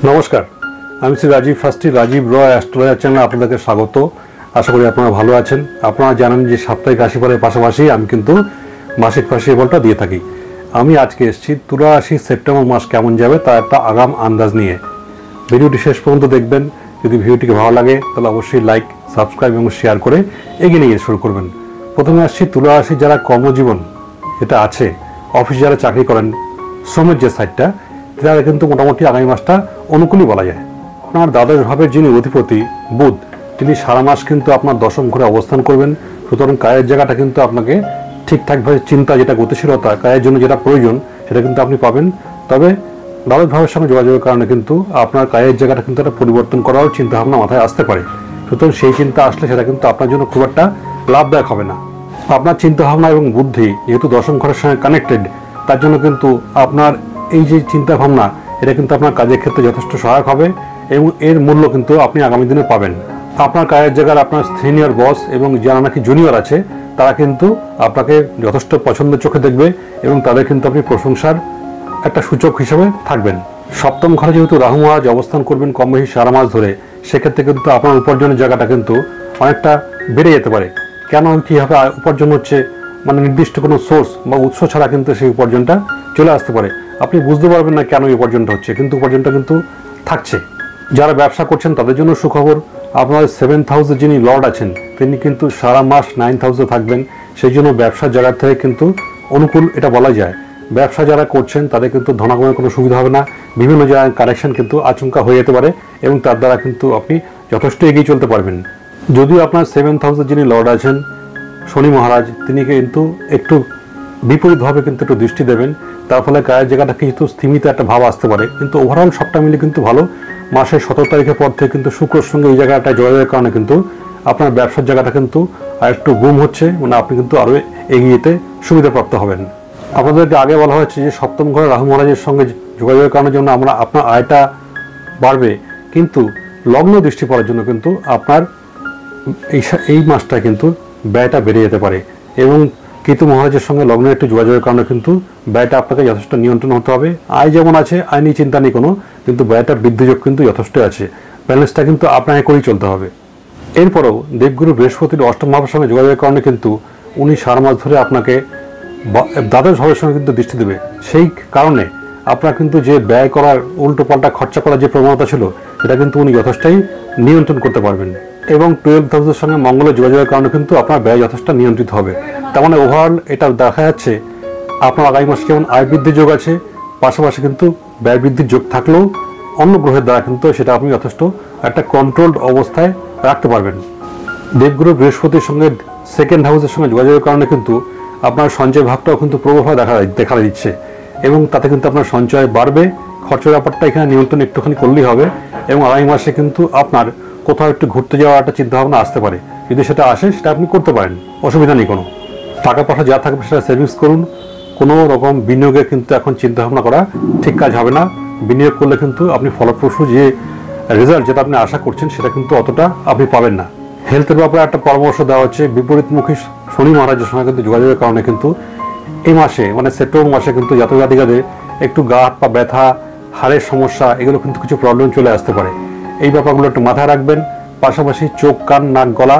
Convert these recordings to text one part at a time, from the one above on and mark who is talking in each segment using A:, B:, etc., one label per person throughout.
A: নমস্কার, আমি শ্রী রাজীব শাস্ত্রী, রাজীব রয় অ্যাস্ট্রোলজার চ্যানেলে আপনাদেরকে স্বাগত। আশা করি আপনারা ভালো আছেন। আপনারা জানেন যে সাপ্তাহিক রাশিফলের পাশাপাশি আমি কিন্তু মাসিক রাশিফলটা দিয়ে থাকি। আমি আজকে এসেছি তুলা রাশি সেপ্টেম্বর মাস কেমন যাবে তার একটা আগাম আন্দাজ নিয়ে। ভিডিওটি শেষ পর্যন্ত দেখবেন। যদি ভিডিওটিকে ভালো লাগে তাহলে অবশ্যই লাইক, সাবস্ক্রাইব এবং শেয়ার করে এগিয়ে নিয়ে শুরু করবেন। প্রথমে আসছি তুলা রাশির যারা কর্মজীবন এটা আছে, অফিসে যারা চাকরি করেন, শ্রমের যে সাইডটা, তারা কিন্তু মোটামুটি আগামী মাসটা অনুকূলই বলা যায়। আপনার দ্বাদশ ভাবের যিনি অধিপতি বুধ, তিনি সারা মাস কিন্তু আপনার দশম ঘরে অবস্থান করবেন। সুতরাং কাজের জায়গাটা কিন্তু আপনাকে ঠিকঠাকভাবে চিন্তা, যেটা গতিশীলতা, কাজের জন্য যেটা প্রয়োজন সেটা কিন্তু আপনি পাবেন। তবে দ্বাদশ ভাবের সঙ্গে যোগাযোগের কারণে কিন্তু আপনার কাজের জায়গাটা কিন্তু একটা পরিবর্তন করার চিন্তাভাবনা মাথায় আসতে পারে। সুতরাং সেই চিন্তা আসলে সেটা কিন্তু আপনার জন্য খুব একটা লাভদায়ক হবে না। আপনার চিন্তাভাবনা এবং বুদ্ধি যেহেতু দশম ঘরের সঙ্গে কানেক্টেড, তার জন্য কিন্তু আপনার এই যে চিন্তাভাবনা এটা কিন্তু আপনার কাজের ক্ষেত্রে যথেষ্ট সহায়ক হবে এবং এর মূল্য কিন্তু আপনি আগামী দিনে পাবেন। আপনার কাজের জায়গায় আপনার সিনিয়র বস এবং যারা নাকি জুনিয়র আছে তারা কিন্তু আপনাকে যথেষ্ট পছন্দের চোখে দেখবে এবং তাদের কিন্তু আপনি প্রশংসার একটা সূচক হিসেবে থাকবেন। সপ্তম ঘরে যেহেতু রাহু মহারাজ অবস্থান করবেন কম বেশি সারা মাস ধরে, সেক্ষেত্রে কিন্তু আপনার উপার্জনের জায়গাটা কিন্তু অনেকটা বেড়ে যেতে পারে। কেন কীভাবে উপার্জন হচ্ছে, মানে নির্দিষ্ট কোনো সোর্স বা উৎস ছাড়া কিন্তু সেই উপার্জনটা চলে আসতে পারে। আপনি বুঝতে পারবেন না কেন এই উপার্জনটা হচ্ছে, কিন্তু উপার্জনটা কিন্তু থাকছে। যারা ব্যবসা করছেন তাদের জন্য সুখবর। আপনার 7th হাউসে যিনি লর্ড আছেন তিনি কিন্তু সারা মাস 9th হাউসে থাকবেন। সেই জন্য ব্যবসার জায়গা থেকে কিন্তু অনুকূল এটা বলা যায়। ব্যবসা যারা করছেন তাদের কিন্তু ধনাগমের কোনো সুবিধা হবে না। বিভিন্ন জায়গায় কানেকশন কিন্তু আচমকা হয়ে যেতে পারে এবং তার দ্বারা কিন্তু আপনি যথেষ্ট এগিয়ে চলতে পারবেন। যদিও আপনার 7th হাউসে যিনি লর্ড আছেন শনি মহারাজ, তিনি কিন্তু একটু বিপরীতভাবে কিন্তু একটু দৃষ্টি দেবেন। তার ফলে কাজের জায়গাটা কিন্তু স্থিমিত একটা ভাব আসতে পারে, কিন্তু ওভারঅল সবটা মিলে কিন্তু ভালো। মাসের 17 তারিখের পর থেকে কিন্তু শুক্রের সঙ্গে এই জায়গাটা যোগাযোগের কারণে কিন্তু আপনার ব্যবসার জায়গাটা কিন্তু আর একটু বুম হচ্ছে, মানে আপনি কিন্তু আরও এগিয়ে যেতে সুবিধাপ্রাপ্ত হবেন। আপনাদেরকে আগে বলা হয়েছে যে সপ্তম ঘরে রাহু মহারাজের সঙ্গে যোগাযোগের কারণের জন্য আপনার আয়টা বাড়বে, কিন্তু লগ্ন দৃষ্টি পড়ার জন্য কিন্তু আপনার এই মাসটা কিন্তু ব্যয়টা বেড়ে যেতে পারে এবং কেতু মহারাজের সঙ্গে লগ্নের একটু যোগাযোগের কারণে কিন্তু ব্যয়টা আপনাকে যথেষ্ট নিয়ন্ত্রণ হতে হবে। আয় যেমন আছে, আয় নিয়ে চিন্তা নেই কোনো, কিন্তু ব্যয়টা বৃদ্ধিযোগ কিন্তু যথেষ্ট আছে। ব্যালেন্সটা কিন্তু আপনাকে করেই চলতে হবে। এরপরেও দেবগুরু বৃহস্পতির অষ্টম ভাবের সঙ্গে যোগাযোগের কারণে কিন্তু উনি সারা মাস ধরে আপনাকে দ্বাদশ ভাবের সঙ্গে কিন্তু দৃষ্টি দেবে। সেই কারণে আপনার কিন্তু যে ব্যয় করার, উল্টো পাল্টা খরচা করার যে প্রবণতা ছিল সেটা কিন্তু উনি যথেষ্টই নিয়ন্ত্রণ করতে পারবেন। এবং 12th হাউসের সঙ্গে মঙ্গলের যোগাযোগের কারণে কিন্তু আপনার ব্যয় যথেষ্ট নিয়ন্ত্রিত হবে। তার মানে ওভারঅল এটা দেখা যাচ্ছে আপনার আগামী মাসে যেমন আয় বৃদ্ধির যোগ আছে, পাশাপাশি কিন্তু ব্যয় বৃদ্ধির যোগ থাকলেও অন্য গ্রহের দ্বারা কিন্তু সেটা আপনি যথেষ্ট একটা কন্ট্রোলড অবস্থায় রাখতে পারবেন। দেবগুরু বৃহস্পতির সঙ্গে 2nd হাউসের সঙ্গে যোগাযোগের কারণে কিন্তু আপনার সঞ্চয় ভাবটাও কিন্তু প্রবলভাবে দেখা দিচ্ছে এবং তাতে কিন্তু আপনার সঞ্চয় বাড়বে। খরচের ব্যাপারটা এখানে নিয়ন্ত্রণ একটুখানি করলেই হবে এবং আগামী মাসে কিন্তু আপনার কোথাও একটু ঘুরতে যাওয়ার একটা চিন্তাভাবনা আসতে পারে। যদি সেটা আসে সেটা আপনি করতে পারেন, অসুবিধা নেই কোনো। টাকা পয়সা যা থাকবে সেটা সেভিংস করুন। কোনো রকম বিনিয়োগে কিন্তু এখন চিন্তাভাবনা করা ঠিক কাজ হবে না। বিনিয়োগ করলে কিন্তু আপনি ফলপ্রসূ যে রেজাল্ট যেটা আপনি আশা করছেন সেটা কিন্তু অতটা আপনি পাবেন না। হেলথের ব্যাপারে একটা পরামর্শ দেওয়া হচ্ছে, বিপরীতমুখী শনি মহারাজের সঙ্গে কিন্তু যোগাযোগের কারণে কিন্তু এই মাসে, মানে সেপ্টেম্বর মাসে কিন্তু জাতক জাতিকাদের একটু গা হাত পা ব্যথা, হাড়ের সমস্যা, এগুলো কিন্তু কিছু প্রবলেম চলে আসতে পারে। এই ব্যাপারগুলো একটু মাথায় রাখবেন। পাশাপাশি চোখ, কান, নাক, গলা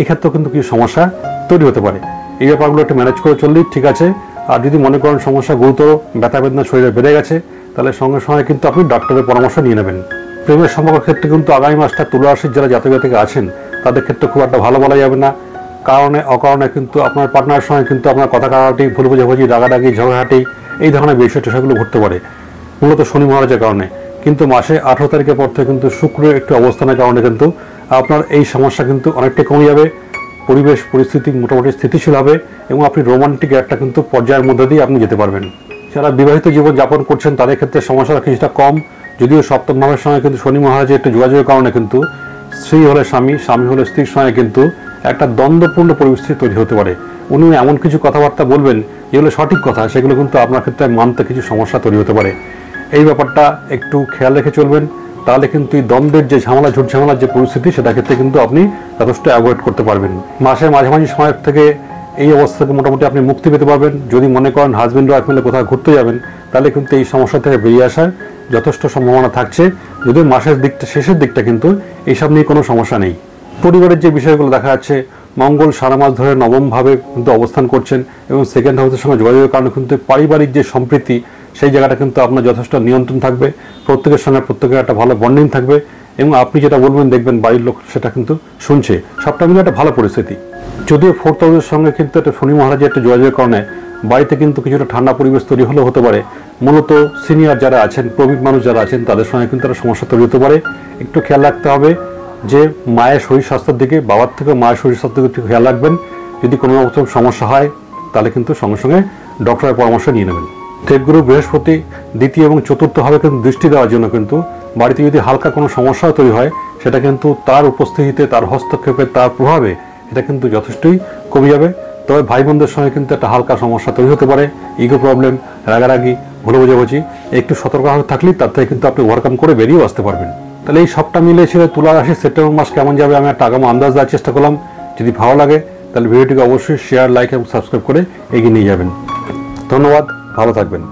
A: এক্ষেত্রেও কিন্তু কিছু সমস্যা তৈরি হতে পারে। এই ব্যাপারগুলো একটু ম্যানেজ করে চললেই ঠিক আছে। আর যদি মনে করেন সমস্যা গুরুতর, ব্যথা বেদনা শরীরে বেড়ে গেছে, তাহলে সঙ্গে সঙ্গে কিন্তু আপনি ডাক্তারের পরামর্শ নিয়ে নেবেন। প্রেমের সম্পর্কের ক্ষেত্রে কিন্তু আগামী মাসটা তুলা রাশির যারা জাতক জাতিকা আছেন তাদের ক্ষেত্রে খুব একটা ভালো বলা যাবে না। কারণে অকারণে কিন্তু আপনার পার্টনারের সঙ্গে কিন্তু আপনার কথা কাটাকাটি, ভুল বোঝাবুঝি, রাগারাগি, ঝগড়াঝাটি এই ধরনের বিষয়গুলো ঘটতে পারে, মূলত শনি মহারাজের কারণে। কিন্তু মাসে 18 তারিখের পর থেকে কিন্তু শুক্রের একটু অবস্থানের কারণে কিন্তু আপনার এই সমস্যা কিন্তু অনেকটাই কমে যাবে। পরিবেশ পরিস্থিতি মোটামুটি স্থিতিশীল হবে এবং আপনি রোমান্টিক একটা কিন্তু পর্যায়ের মধ্যে দিয়ে আপনি যেতে পারবেন। যারা বিবাহিত জীবন যাপন করছেন তাদের ক্ষেত্রে সমস্যাটা কিছুটা কম, যদিও সপ্তম ভাবের সঙ্গে কিন্তু শনি মহারাজের একটু যোগাযোগের কারণে কিন্তু স্ত্রী হলে স্বামী, স্বামী হলে স্ত্রীর সঙ্গে কিন্তু একটা দ্বন্দ্বপূর্ণ পরিস্থিতি তৈরি হতে পারে। উনি এমন কিছু কথাবার্তা বলবেন যেগুলো সঠিক কথা, সেগুলো কিন্তু আপনার ক্ষেত্রে মানতে কিছু সমস্যা তৈরি হতে পারে। এই ব্যাপারটা একটু খেয়াল রেখে চলবেন, তাহলে কিন্তু এই দ্বন্দ্বের যে ঝামেলা, ঝুট ঝামেলার যে পরিস্থিতি সেটা ক্ষেত্রে কিন্তু আপনি যথেষ্ট অ্যাভয়েড করতে পারবেন। মাসের মাঝামাঝি সময় থেকে এই অবস্থা থেকে মোটামুটি আপনি মুক্তি পেতে পারবেন। যদি মনে করেন হাজব্যান্ড ওয়াইফ মিলে কোথাও ঘুরতে যাবেন, তাহলে কিন্তু এই সমস্যা থেকে বেরিয়ে আসার যথেষ্ট সম্ভাবনা থাকছে, যদিও মাসের দিকটা শেষের দিকটা কিন্তু এইসব নিয়ে কোনো সমস্যা নেই। পরিবারের যে বিষয়গুলো দেখা যাচ্ছে, মঙ্গল সারা মাস ধরে নবম ভাবে কিন্তু অবস্থান করছেন এবং সেকেন্ড হাউসের সঙ্গে যোগাযোগের কারণে কিন্তু পারিবারিক যে সম্প্রীতি সেই জায়গাটা কিন্তু আপনার যথেষ্ট নিয়ন্ত্রণ থাকবে, প্রত্যেকের সঙ্গে প্রত্যেকের একটা ভালো বন্ডিং থাকবে এবং আপনি যেটা বলবেন দেখবেন বাড়ির লোক সেটা কিন্তু শুনছে, সবটা মিলে একটা ভালো পরিস্থিতি। যদিও ফোর্থ হাউসের সঙ্গে কিন্তু একটা শনি মহারাজের একটা যোগাযোগের কারণে বাড়িতে কিন্তু কিছুটা ঠান্ডা পরিবেশ তৈরি হলেও হতে পারে। মূলত সিনিয়র যারা আছেন, প্রবীণ মানুষ যারা আছেন, তাদের সঙ্গে কিন্তু একটা সমস্যা তৈরি হতে পারে। একটু খেয়াল রাখতে হবে যে মায়ের শরীর স্বাস্থ্যের দিকে, বাবার থেকে মায়ের শরীর স্বাস্থ্যের দিকে একটু খেয়াল রাখবেন। যদি কোনো রকম সমস্যা হয় তাহলে কিন্তু সঙ্গে সঙ্গে ডক্টরের পরামর্শ নিয়ে নেবেন। দেবগুরু বৃহস্পতি দ্বিতীয় এবং চতুর্থভাবে কিন্তু দৃষ্টি দেওয়ার জন্য কিন্তু বাড়িতে যদি হালকা কোনো সমস্যা তৈরি হয় সেটা কিন্তু তার উপস্থিতিতে, তার হস্তক্ষেপে, তার প্রভাবে এটা কিন্তু যথেষ্টই কমে যাবে। তবে ভাই বোনদের সঙ্গে কিন্তু একটা হালকা সমস্যা তৈরি হতে পারে, ইগো প্রবলেম, রাগারাগি, ভুল বোঝাবুঝি। একটু সতর্কভাবে থাকলেই তার থেকে কিন্তু আপনি ওভারকাম করে বেরিয়েও আসতে পারবেন। তাহলে এই সবটা মিলে ছিল তুলা রাশি সেপ্টেম্বর মাস কেমন যাবে আমি একটা আগাম আন্দাজ দেওয়ার চেষ্টা করলাম। যদি ভালো লাগে তাহলে ভিডিওটিকে অবশ্যই শেয়ার, লাইক এবং সাবস্ক্রাইব করে এগিয়ে নিয়ে যাবেন। ধন্যবাদ, ভালো থাকবেন।